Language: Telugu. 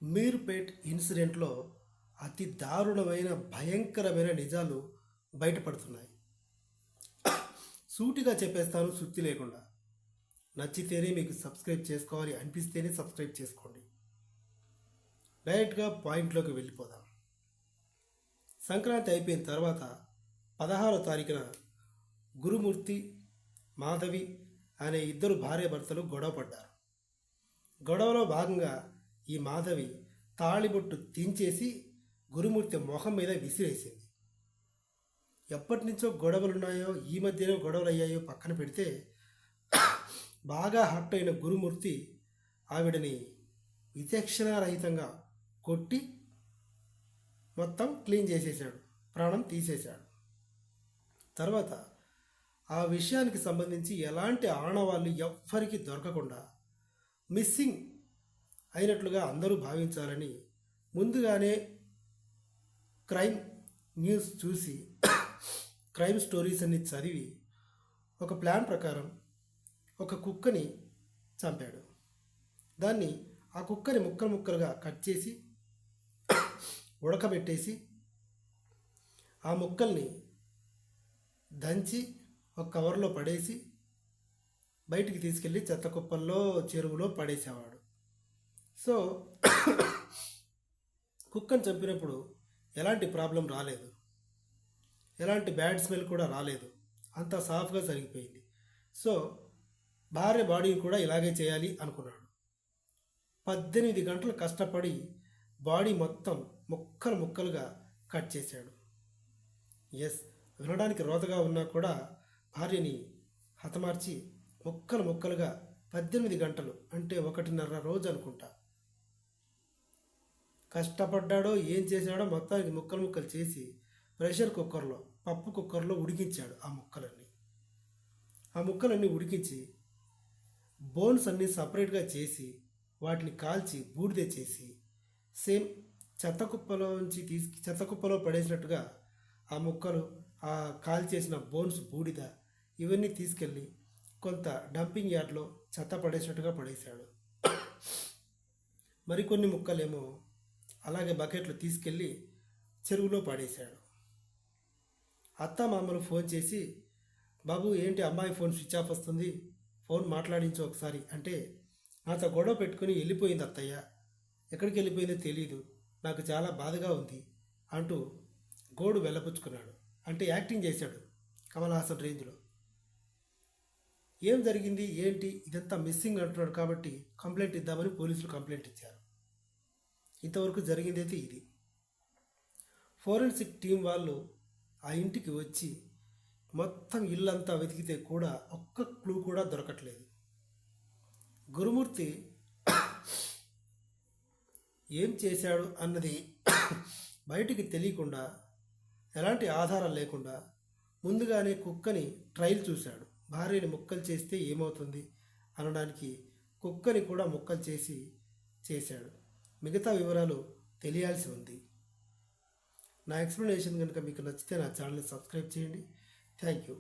మీర్పేట్ ఇన్సిడెంట్లో అతి దారుణమైన భయంకరమైన నిజాలు బయటపడుతున్నాయి. సూటిగా చెప్పేస్తాను, సుత్తి లేకుండా. నచ్చితేనే మీకు సబ్స్క్రైబ్ చేసుకోవాలి అనిపిస్తేనే సబ్స్క్రైబ్ చేసుకోండి. డైరెక్ట్గా పాయింట్లోకి వెళ్ళిపోదాం. సంక్రాంతి అయిపోయిన తర్వాత 16వ తారీఖున గురుమూర్తి, మాధవి అనే ఇద్దరు భార్యాభర్తలు గొడవ పడ్డారు. గొడవలో భాగంగా ఈ మాధవి తాళిబొట్టు తీంచేసి గురుమూర్తి మొహం మీద విసిరేసింది. ఎప్పటి నుంచో గొడవలున్నాయో, ఈ మధ్యలో గొడవలు అయ్యాయో పక్కన పెడితే, బాగా హర్ట్ అయిన గురుమూర్తి ఆవిడని విచక్షణారహితంగా కొట్టి మొత్తం క్లీన్ చేసేసాడు, ప్రాణం తీసేశాడు. తర్వాత ఆ విషయానికి సంబంధించి ఎలాంటి ఆనవాళ్ళు ఎవ్వరికీ దొరకకుండా మిస్సింగ్ అయినట్లుగా అందరూ భావించాలని ముందుగానే క్రైమ్ న్యూస్ చూసి క్రైమ్ స్టోరీస్ అన్ని చదివి ఒక ప్లాన్ ప్రకారం ఒక కుక్కని చంపాడు. ఆ కుక్కని ముక్కలు ముక్కలుగా కట్ చేసి ఉడకబెట్టేసి ఆ ముక్కల్ని దంచి ఒక కవర్లో పడేసి బయటికి తీసుకెళ్ళి చెత్త కుప్పల్లో, చెరువులో పడేసేవాడు. సో కుక్కను చంపినప్పుడు ఎలాంటి ప్రాబ్లం రాలేదు, ఎలాంటి బ్యాడ్ స్మెల్ కూడా రాలేదు, అంతా సాఫ్గా జరిగిపోయింది. సో భార్య బాడీని కూడా ఇలాగే చేయాలి అనుకున్నాడు. 18 గంటలు కష్టపడి బాడీ మొత్తం ముక్కలు ముక్కలుగా కట్ చేశాడు. ఎస్, వినడానికి రోతగా ఉన్నా కూడా భార్యని హతమార్చి ముక్కలు ముక్కలుగా 18 గంటలు అంటే 1.5 రోజు అనుకుంటా కష్టపడ్డాడో ఏం చేశాడో, మొత్తానికి ముక్కలు ముక్కలు చేసి ప్రెషర్ కుక్కర్లో, పప్పు కుక్కర్లో ఉడికించాడు. ఆ ముక్కలన్నీ ఉడికించి బోన్స్ అన్నీ సపరేట్గా చేసి వాటిని కాల్చి బూడిద చేసి సేమ్ చెత్త కుప్పలో పడేసినట్టుగా ఆ ముక్కలు, ఆ కాల్చేసిన బోన్స్, బూడిద ఇవన్నీ తీసుకెళ్ళి కొంత డంపింగ్ యార్డ్లో చెత్త పడేసినట్టుగా పడేశాడు. మరికొన్ని ముక్కలేమో అలాగే బకెట్లు తీసుకెళ్ళి చెరువులో పడేశాడు. అత్త మామలు ఫోన్ చేసి, బాబు ఏంటి అమ్మాయి ఫోన్ స్విచ్ ఆఫ్ వస్తుంది, ఫోన్ మాట్లాడించు ఒకసారి అంటే, నాతో గొడవ పెట్టుకుని వెళ్ళిపోయింది అత్తయ్య, ఎక్కడికి వెళ్ళిపోయిందో తెలీదు, నాకు చాలా బాధగా ఉంది అంటూ గోడు వెళ్ళపుచ్చుకున్నాడు. అంటే యాక్టింగ్ చేశాడు కమల్ హాసన్ రేంజ్లో. ఏం జరిగింది ఏంటి ఇదంతా మిస్సింగ్ అంటున్నాడు కాబట్టి కంప్లైంట్ ఇద్దామని పోలీసులు కంప్లైంట్ ఇచ్చారు. ఇంతవరకు జరిగిందైతే ఇది. ఫోరెన్సిక్ టీం వాళ్ళు ఆ ఇంటికి వచ్చి మొత్తం ఇల్లంతా వెతికితే కూడా ఒక్క క్లూ కూడా దొరకట్లేదు. గురుమూర్తి ఏం చేశాడు అన్నది బయటికి తెలియకుండా, ఎలాంటి ఆధారాలు లేకుండా ముందుగానే కుక్కని ట్రయల్ చూశాడు. భార్యని ముక్కలు చేస్తే ఏమవుతుంది అనడానికి కుక్కని కూడా ముక్కలు చేశాడు. మిగతా వివరాలు తెలియాల్సి ఉంది. నా ఎక్స్ప్లెనేషన్ కనుక మీకు నచ్చితే నా ఛానల్ని సబ్స్క్రైబ్ చేయండి. Thank you.